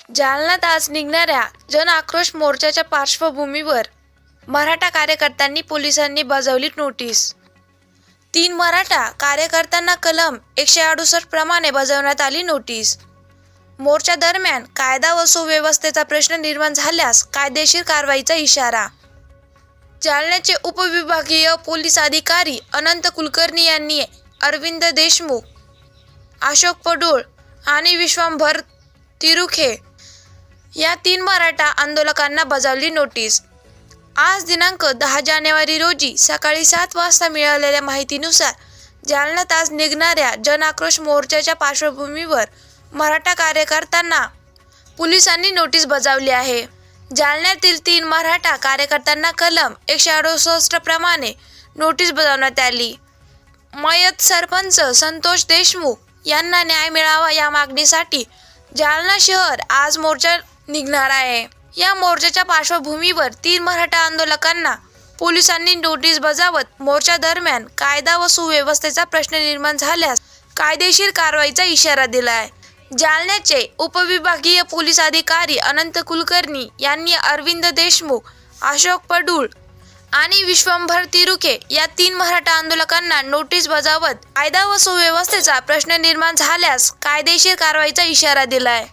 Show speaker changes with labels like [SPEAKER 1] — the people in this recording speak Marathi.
[SPEAKER 1] जालन्यात आज निघणाऱ्या जन आक्रोश मोर्चाच्या पार्श्वभूमीवर मराठा कार्यकर्त्यांनी पोलिसांनी बजावली नोटीस। 3 मराठा कार्यकर्त्यांना कलम 168 प्रमाणे बजावण्यात आली नोटीस। मोर्चा दरम्यान कायदा व सुव्यवस्थेचा प्रश्न निर्माण झाल्यास कायदेशीर कारवाईचा इशारा। जालन्याचे उपविभागीय पोलीस अधिकारी अनंत कुलकर्णी यांनी अरविंद देशमुख, अशोक पडुळ आणि विश्वंभर तिरुखे या 3 मराठा आंदोलकांना बजावली नोटीस। आज दिनांक 10 जानेवारी रोजी सकाळी 7 वाजता मिळालेल्या माहितीनुसार जालन्यात आज निघणाऱ्या जन आक्रोश मोर्चाच्या पार्श्वभूमीवर मराठा कार्यकर्त्यांना पोलिसांनी नोटीस बजावली आहे। जालन्यातील 3 मराठा कार्यकर्त्यांना कलम 168 प्रमाणे नोटीस बजावण्यात आली। मयत सरपंच संतोष देशमुख यांना न्याय मिळावा या मागणीसाठी जालना शहर आज मोर्चा निघणार आहे। या मोर्चाच्या पार्श्वभूमीवर 3 मराठा आंदोलकांना पोलिसांनी नोटीस बजावत मोर्चा दरम्यान कायदा व सुव्यवस्थेचा प्रश्न निर्माण झाल्यास कायदेशीर कारवाईचा इशारा दिला आहे। जालन्याचे उपविभागीय पोलीस अधिकारी अनंत कुलकर्णी यांनी अरविंद देशमुख, अशोक पडुळ आणि विश्वंभर तिरुखे या 3 मराठा आंदोलकांना नोटीस बजावत कायदा व सुव्यवस्थेचा प्रश्न निर्माण झाल्यास कायदेशीर कारवाईचा इशारा दिला आहे।